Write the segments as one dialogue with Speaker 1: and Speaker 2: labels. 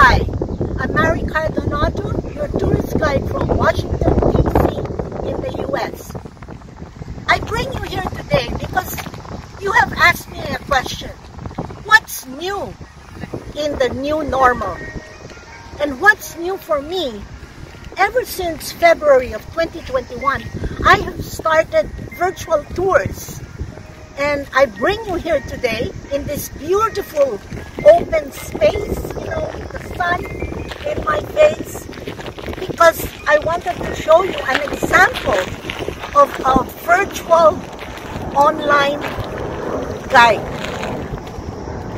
Speaker 1: Hi, I'm Mary Cardonato, your tourist guide from Washington, D.C. in the U.S. I bring you here today because you have asked me a question. What's new in the new normal? And what's new for me? Ever since February of 2021, I have started virtual tours. And I bring you here today in this beautiful open space, with the sun in my face, because I wanted to show you an example of a virtual online guide.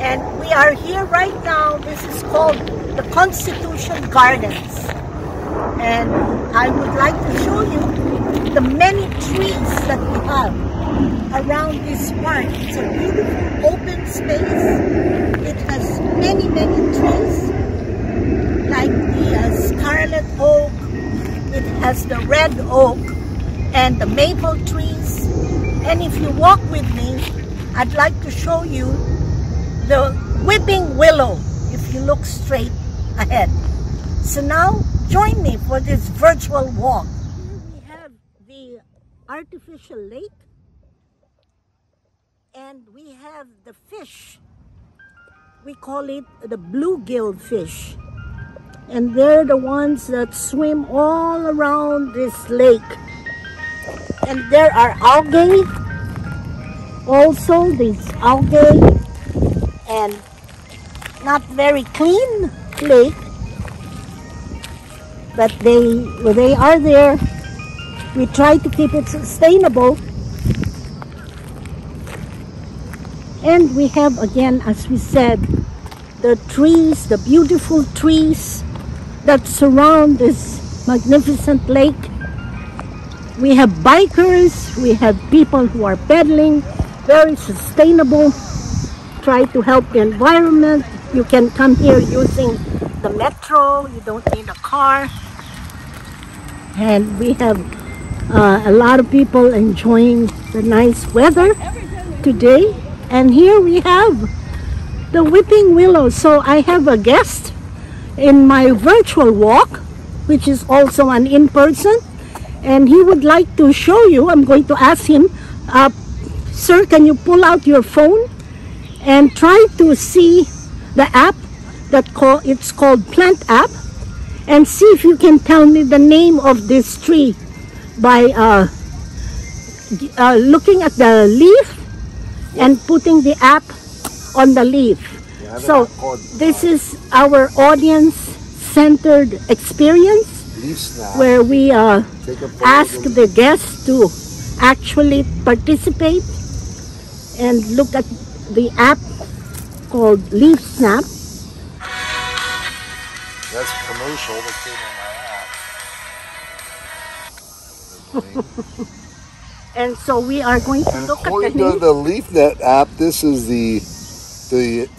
Speaker 1: And we are here right now. This is called the Constitution Gardens. And I would like to show you the many trees that we have around this park. It's a beautiful open space. It has many trees, like the scarlet oak. It has the red oak and the maple trees. And if you walk with me, I'd like to show you the weeping willow if you look straight ahead. So now join me for this virtual walk. Here we have the artificial lake, and we have the fish. We call it the bluegill fish. And they're the ones that swim all around this lake. And there are algae. Also, these algae, and not very clean lake, but they are there. We try to keep it sustainable. And we have, again, as we said, the trees, the beautiful trees that surround this magnificent lake. We have bikers, we have people who are pedaling, very sustainable, try to help the environment. You can come here using the metro, you don't need a car. And we have a lot of people enjoying the nice weather today. And here we have the weeping willow. So I have a guest in my virtual walk, which is also an in-person, and he would like to show you. I'm going to ask him, sir, can you pull out your phone and try to see the app it's called Plant App, and see if you can tell me the name of this tree by looking at the leaf and putting the app on the leaf. So this is our audience-centered experience where we ask the guests to actually participate and look at the app called Leaf Snap.
Speaker 2: That's a commercial that came on my app.
Speaker 1: And so we are going to look at the
Speaker 2: according to the LeafNet app, this is the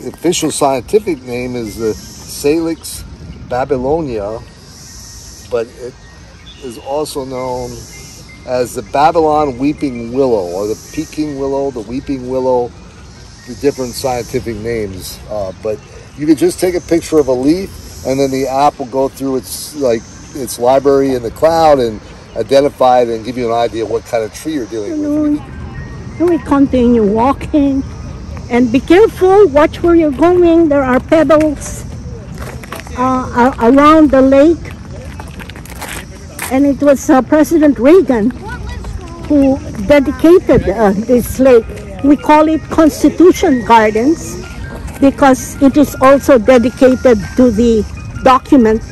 Speaker 2: official scientific name is the Salix babylonia, but it is also known as the Babylon weeping willow, or the Peking willow, the weeping willow, the different scientific names. But you could just take a picture of a leaf, and then the app will go through its library in the cloud and identify it and give you an idea what kind of tree you're dealing with.
Speaker 1: And we continue walking, and be careful, watch where you're going. There are pebbles around the lake, and it was President Reagan who dedicated this lake. We call it Constitution Gardens because it is also dedicated to the document,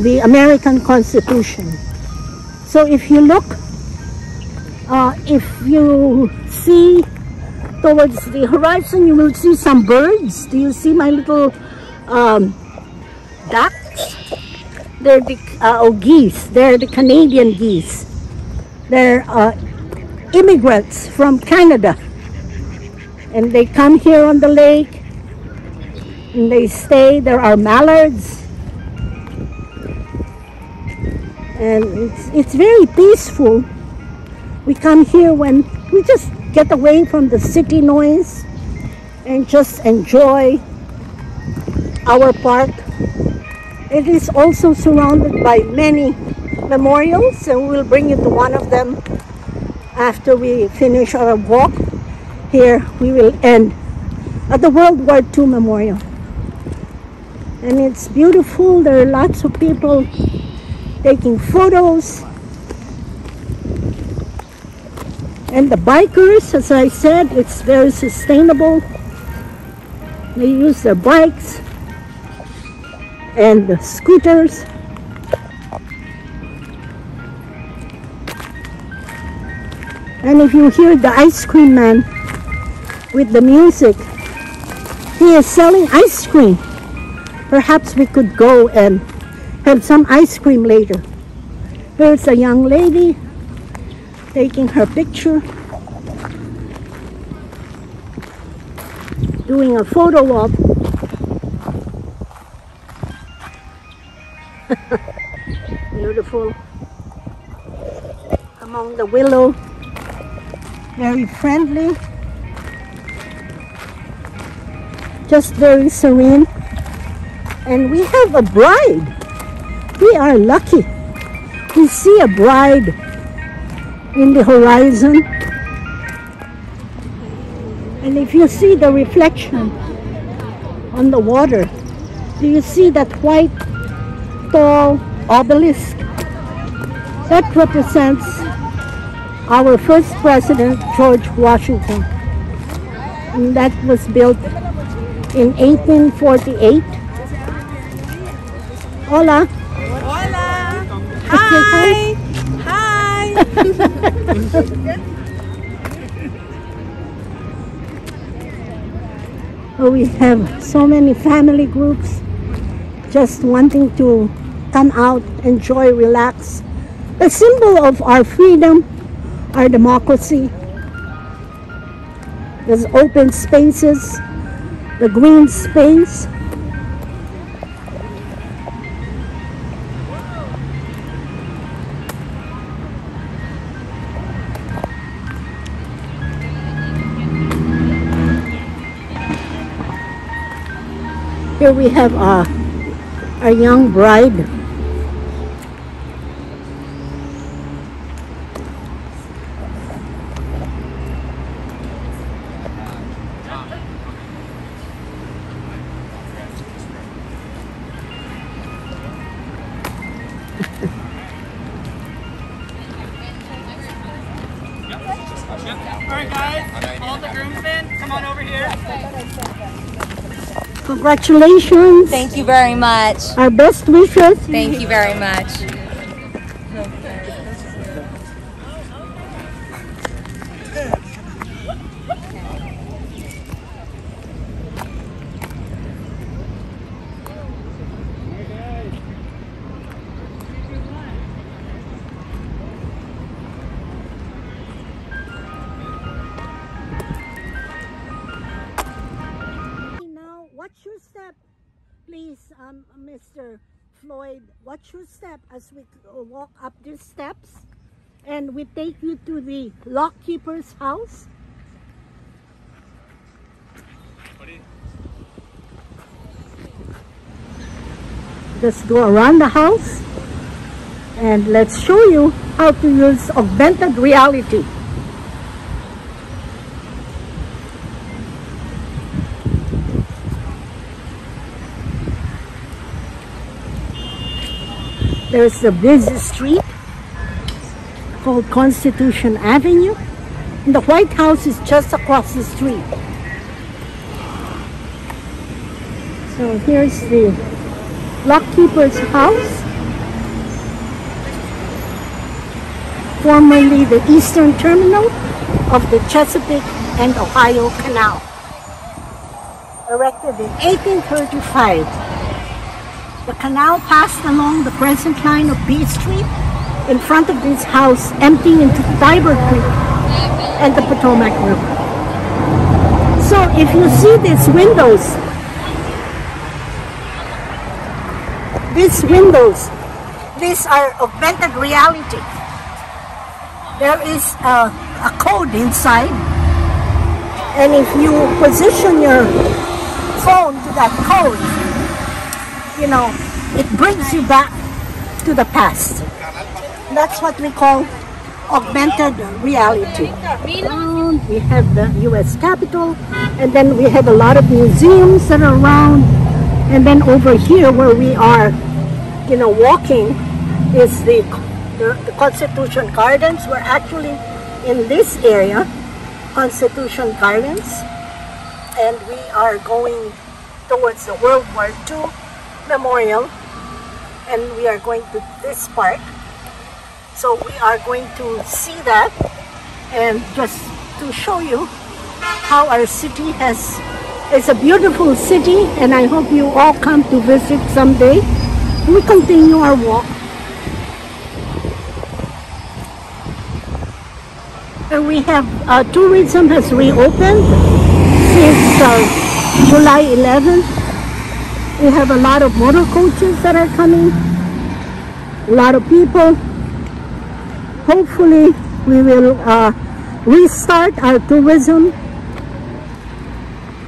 Speaker 1: the American Constitution. So if you look, if you see towards the horizon, you will see some birds. Do you see my little ducks? They're the geese. They're the Canadian geese. They're immigrants from Canada. And they come here on the lake and they stay. There are mallards. And it's very peaceful. We come here when we just get away from the city noise and just enjoy our park It is also surrounded by many memorials, and we'll bring you to one of them after we finish our walk. Here we will end at the World War II Memorial. And it's beautiful. There are lots of people taking photos. And the bikers, as I said, it's very sustainable. They use their bikes and the scooters. And if you hear the ice cream man with the music, he is selling ice cream. Perhaps we could go and have some ice cream later. There's a young lady taking her picture, doing a photo op. Beautiful. Among the willow. Very friendly. Just very serene. And we have a bride. We are lucky. We see a bride in the horizon. And if you see the reflection on the water, do you see that white tall obelisk? That represents our first president, George Washington. And that was built in 1848. Hola.
Speaker 3: Hola. Hi. Hi.
Speaker 1: Oh, we have so many family groups just wanting to come out, enjoy, relax. The symbol of our freedom, our democracy. There's open spaces, the green space. Here we have a young bride.
Speaker 3: Alright guys, all the groomsmen, come on over here.
Speaker 1: Congratulations.
Speaker 4: Thank you very much.
Speaker 1: Our best wishes.
Speaker 4: Thank you very much.
Speaker 1: Now, watch your step, please, Mr. Floyd. Watch your step as we walk up these steps, and we take you to the lock keeper's house. Just go around the house, and let's show you how to use augmented reality. There's a busy street called Constitution Avenue, and the White House is just across the street. So here's the lockkeeper's house, formerly the eastern terminal of the Chesapeake and Ohio Canal, erected in 1835. The canal passed along the present line of B Street in front of this house, emptying into Tiber Creek and the Potomac River. So if you see these windows, these are augmented reality. There is a code inside, and if you position your phone to that code, you know, It brings you back to the past. That's what we call augmented reality. We have the US Capitol, and then we have a lot of museums that are around. And then over here where we are, walking is the Constitution Gardens. We're actually in this area, Constitution Gardens, and we are going towards the World War II Memorial, and we are going to this park. So we are going to see that, and just to show you how our city it's a beautiful city, and I hope you all come to visit someday. We continue our walk. And we have tourism has reopened since July 11th. We have a lot of motor coaches that are coming, a lot of people. Hopefully we will restart our tourism,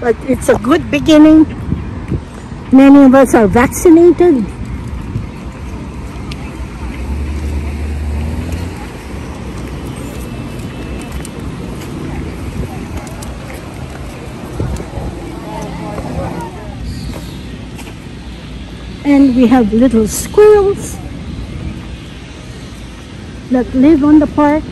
Speaker 1: but it's a good beginning. Many of us are vaccinated. And we have little squirrels that live on the park.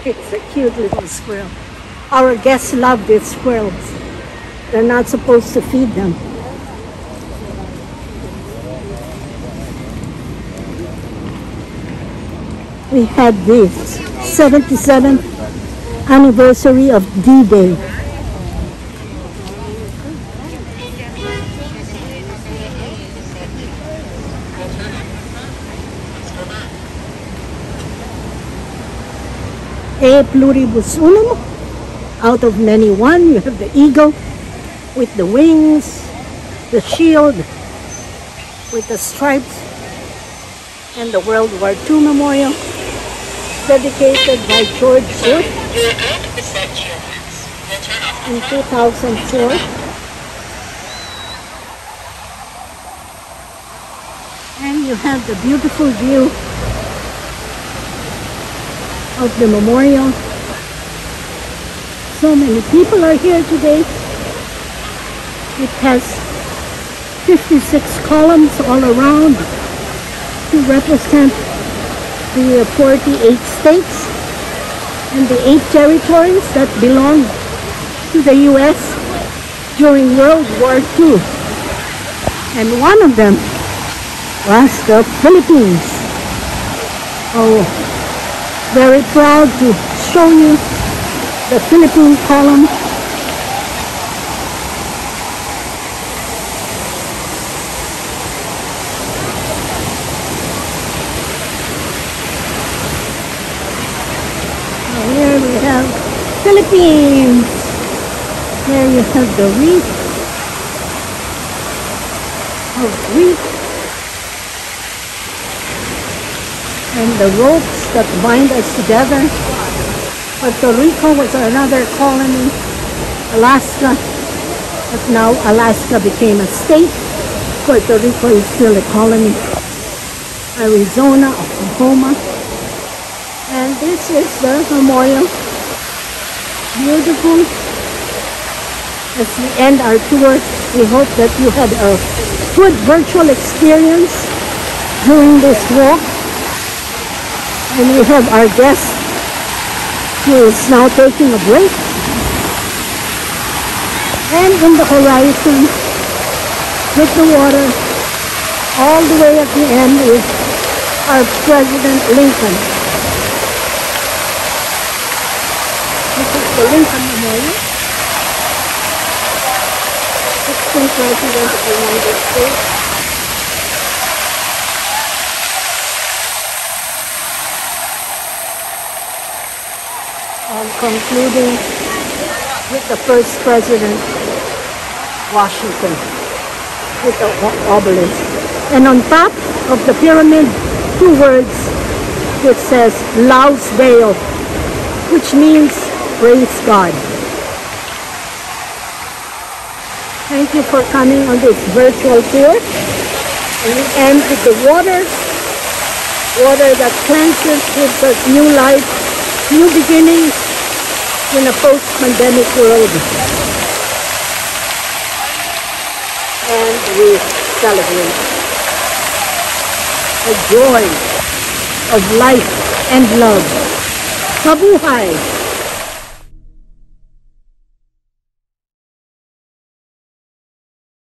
Speaker 1: It's a cute little squirrel. Our guests love these squirrels. They're not supposed to feed them. We had this 77th anniversary of D-Day. E pluribus unum, out of many one. You have the eagle with the wings, the shield with the stripes, and the World War II Memorial, dedicated by George Bush in 2004. And you have the beautiful view of the memorial. So many people are here today. It has 56 columns all around to represent the 48 states and the 8 territories that belonged to the U.S. during World War II. And one of them was the Philippines. Oh, very proud to show you the Philippine column. Here we have Philippines. There you have the wreath of wheat and the ropes that bind us together. Puerto Rico was another colony, Alaska, but now Alaska became a state. Puerto Rico is still a colony. Arizona, Oklahoma. And this is the memorial. Beautiful. As we end our tour, we hope that you had a good virtual experience during this walk. And we have our guest who is now taking a break. And in the horizon, with the water, all the way at the end is our President Lincoln. This is the Lincoln Memorial. 16th President of the United States. Concluding with the first President, Washington, with the obelisk. And on top of the pyramid two words which says Laus Deo, which means praise God. Thank you for coming on this virtual tour. And we end with the water that cleanses, gives us new life, new beginnings in a post-pandemic world. And we celebrate a joy of life and love. Mabuhay!